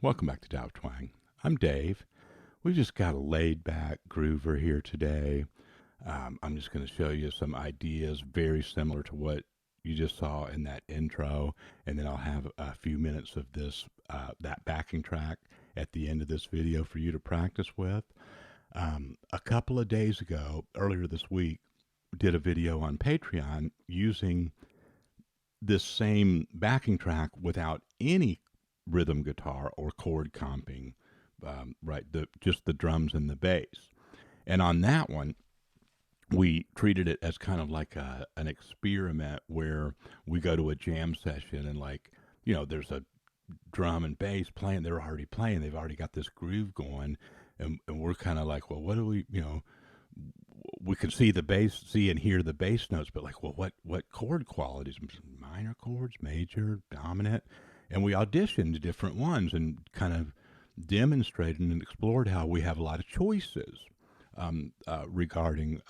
Welcome back to Dow Twang. I'm Dave. We've just got a laid back groover here today. I'm just going to show you some ideas very similar to what you just saw in that intro, and then I'll have a few minutes of this that backing track at the end of this video for you to practice with. A couple of days ago, earlier this week, did a video on Patreon using this same backing track without any rhythm guitar or chord comping, right? Just the drums and the bass. And on that one, we treated it as kind of like an experiment where we go to a jam session and there's a drum and bass playing. They're already playing. They've already got this groove going. And we're kind of like, well, what do we, we can see the bass, see and hear the bass notes, but like, well, what chord qualities? Minor chords, major, dominant. And we auditioned different ones and kind of demonstrated and explored how we have a lot of choices regarding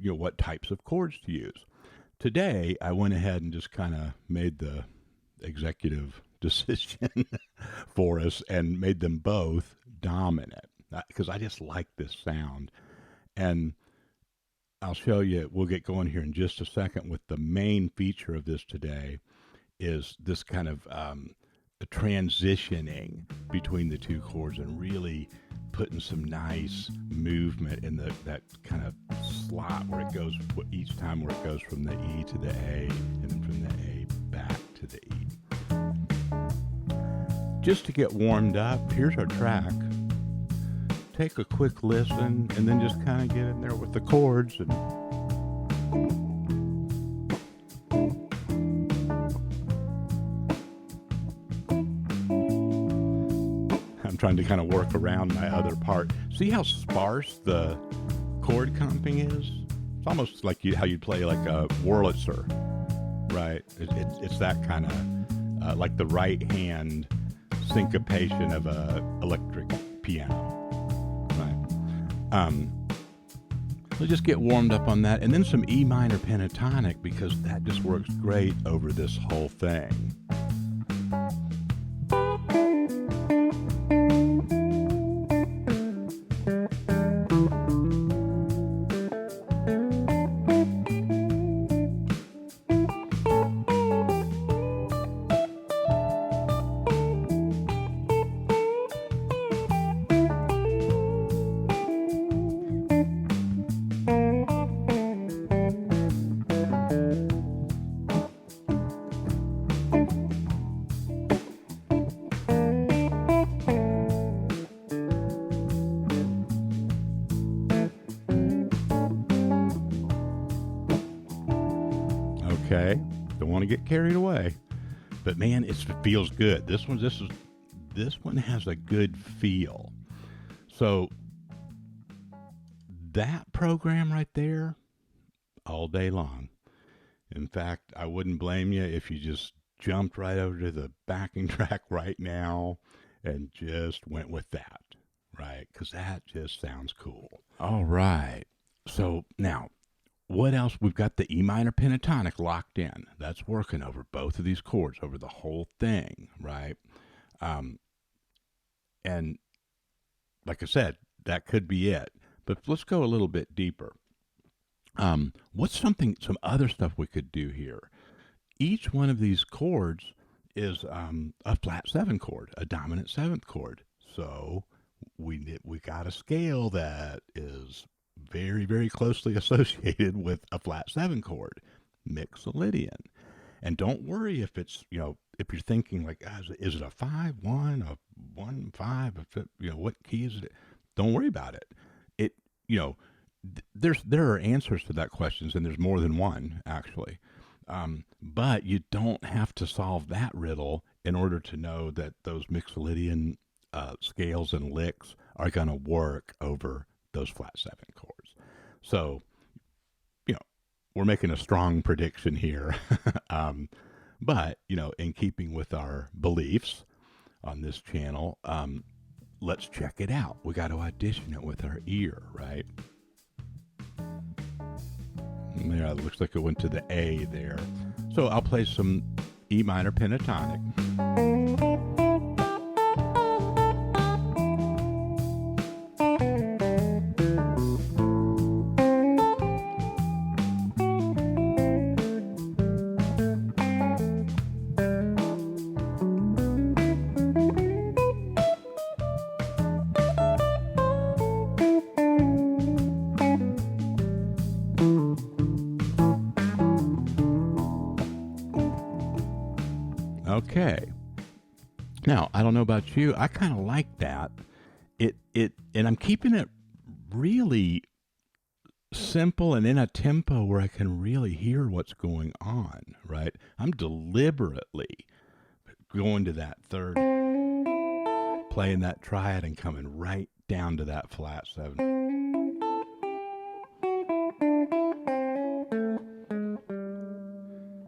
what types of chords to use. Today, I went ahead and just kind of made the executive decision for us and made them both dominant because I just like this sound. And I'll show you, we'll get going here in just a second with the main feature of this today is this kind of transitioning between the two chords and really putting some nice movement in that kind of slot where it goes each time, where it goes from the E to the A and then from the A back to the E. Just to get warmed up, here's our track. Take a quick listen and then just kind of get in there with the chords and trying to kind of work around my other part. See how sparse the chord comping is? It's almost like how you'd play like a Wurlitzer, right? It's that kind of like the right hand syncopation of a electric piano, right? So just get warmed up on that, and then some E minor pentatonic because that just works great over this whole thing. Okay, don't want to get carried away, but man, it feels good. This one has a good feel. So that program right there, all day long. In fact, I wouldn't blame you if you just jumped right over to the backing track right now and just went with that, right? Because that just sounds cool. All right. So now, what else? We've got the E minor pentatonic locked in. That's working over both of these chords, over the whole thing, right? And like I said, that could be it. But let's go a little bit deeper. What's some other stuff we could do here? Each one of these chords is a flat 7 chord, a dominant 7th chord. So we got a scale that is very, very closely associated with a flat 7 chord, mixolydian. And don't worry if it's, if you're thinking like, is it a 5, 1, a 1, 5, what key is it? Don't worry about it. There are answers to that questions, and there's more than one actually. But you don't have to solve that riddle in order to know that those mixolydian scales and licks are going to work over those flat 7 chords. So, we're making a strong prediction here. But, in keeping with our beliefs on this channel, let's check it out. We got to audition it with our ear, right? Yeah, it looks like it went to the A there. So I'll play some E minor pentatonic. Okay. Now, I don't know about you. I kind of like that. And I'm keeping it really simple and in a tempo where I can really hear what's going on, right? I'm deliberately going to that third, playing that triad and coming right down to that flat 7.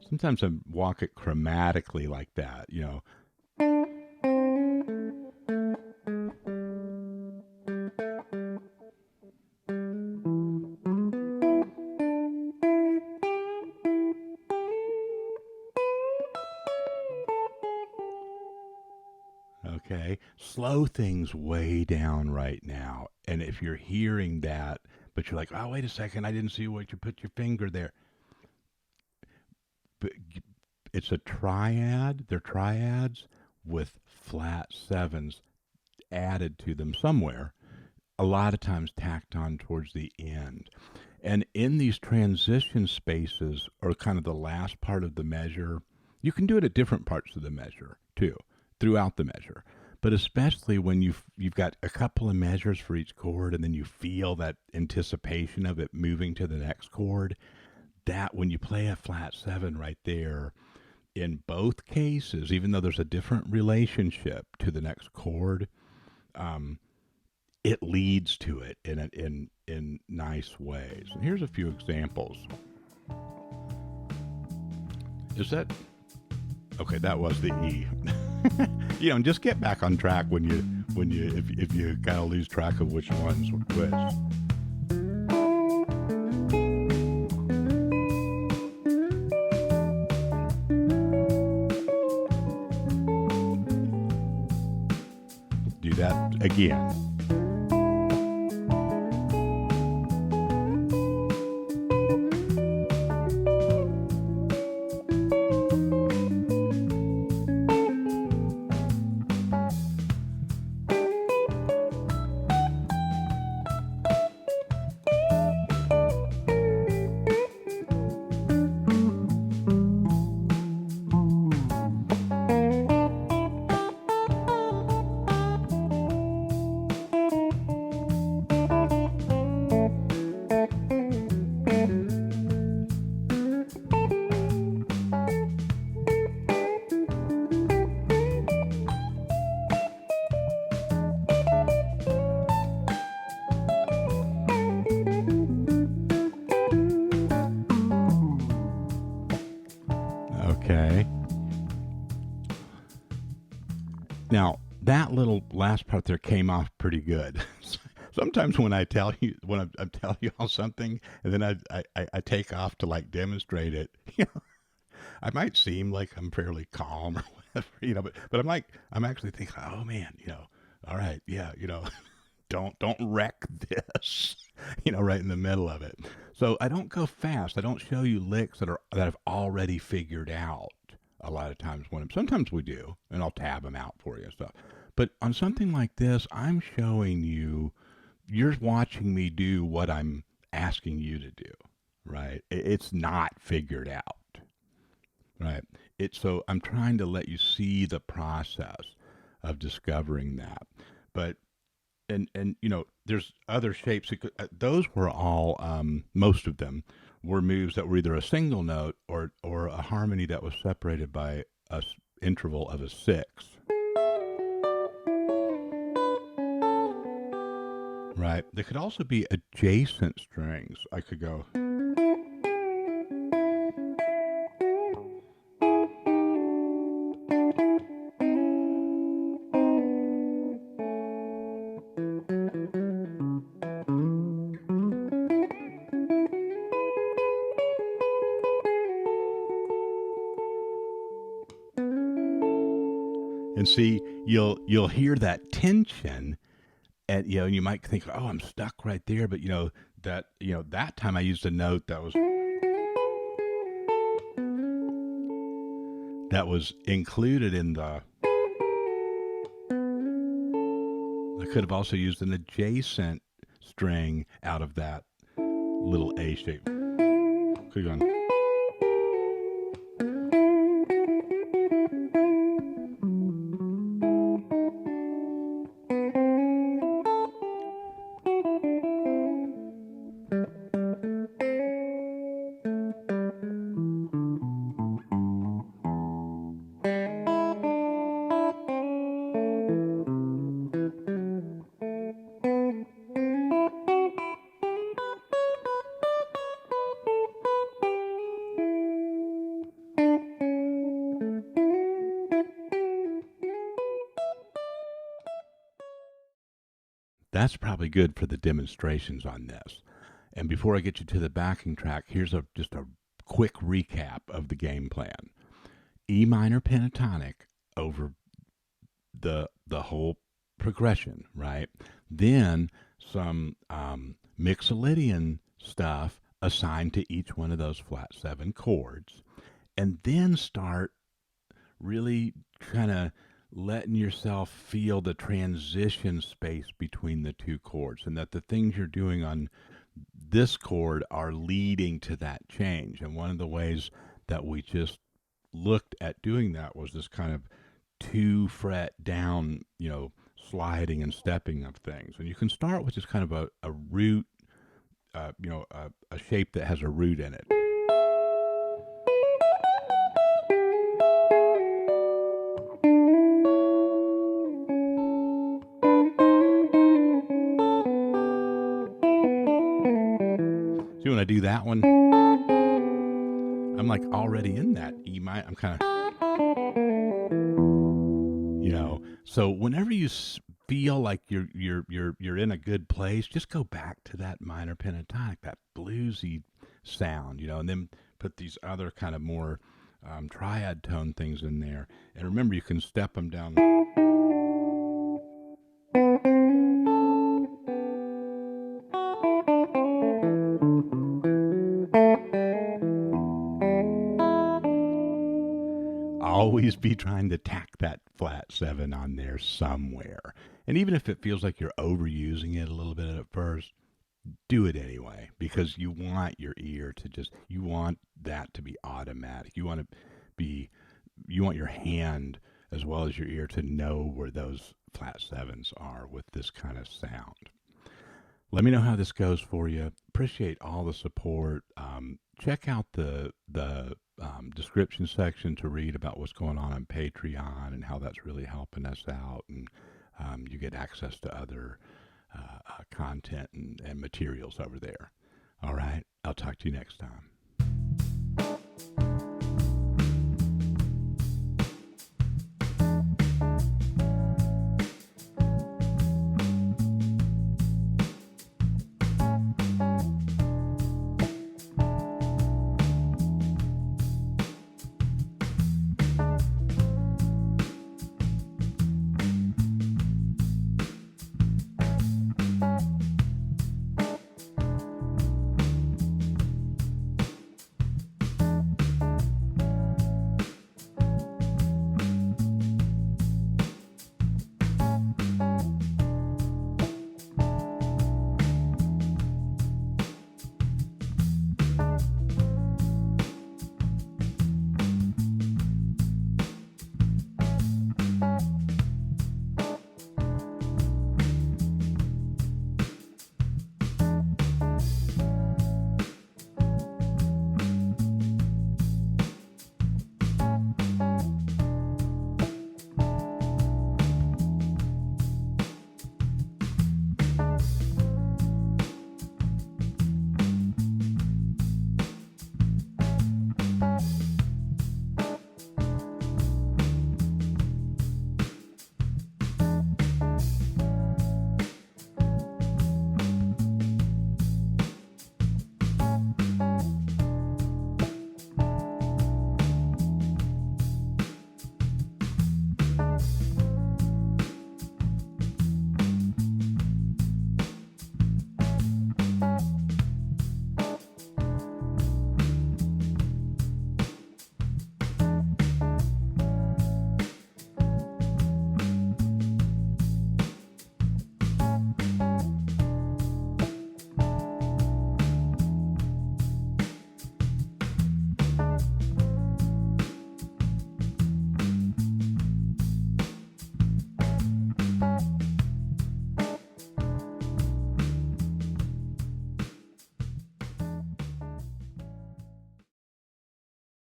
Sometimes I walk it chromatically like that, you know. Okay, slow things way down right now. And if you're hearing that, but you're like, oh, wait a second, I didn't see what you put your finger there. But it's a triad. They're triads with flat 7s added to them somewhere, a lot of times tacked on towards the end. And in these transition spaces, or kind of the last part of the measure, you can do it at different parts of the measure too, throughout the measure. But especially when you've got a couple of measures for each chord, and then you feel that anticipation of it moving to the next chord. That when you play a flat 7 right there, in both cases, even though there's a different relationship to the next chord, it leads to it in nice ways. And here's a few examples. Is that okay? That was the E. You know, and just get back on track when you if you kind of lose track of which one's which. Do that again. Okay. Now, that little last part there came off pretty good. Sometimes when I tell you, I'm telling you all something, and then I take off to like demonstrate it, you know, I might seem like I'm fairly calm or whatever, you know, but I'm actually thinking, oh man, you know, all right, yeah, you know, don't wreck this, you know, right in the middle of it. So I don't go fast. I don't show you licks that I've already figured out. A lot of times sometimes we do, and I'll tab them out for you and stuff. But on something like this, I'm showing you, you're watching me do what I'm asking you to do, right? It's not figured out, right? So I'm trying to let you see the process of discovering that. But and you know, there's other shapes. Those were all most of them were moves that were either a single note or a harmony that was separated by a interval of a 6. Right. They could also be adjacent strings. I could go. And see, you'll hear that tension, and you know, you might think, oh, I'm stuck right there, but you know that time I used a note that was included in the. I could have also used an adjacent string out of that little A shape. Could have gone. That's probably good for the demonstrations on this. And before I get you to the backing track, here's just a quick recap of the game plan. E minor pentatonic over the whole progression, right? Then some mixolydian stuff assigned to each one of those flat seven chords, and then start really kind of letting yourself feel the transition space between the two chords, and that the things you're doing on this chord are leading to that change. And one of the ways that we just looked at doing that was this kind of two fret down, sliding and stepping of things. And you can start with just kind of a root, a shape that has a root in it. So when I do that one, I'm like already in that E minor. I'm kind of, So whenever you feel like you're in a good place, just go back to that minor pentatonic, that bluesy sound, and then put these other kind of more triad tone things in there. And remember, you can step them down. Always be trying to tack that flat seven on there somewhere. And even if it feels like you're overusing it a little bit at first, do it anyway, because you want your ear to you want that to be automatic. You want your hand as well as your ear to know where those flat sevens are with this kind of sound. Let me know how this goes for you. Appreciate all the support. Check out the description section to read about what's going on Patreon and how that's really helping us out. And you get access to other content and materials over there. All right. I'll talk to you next time.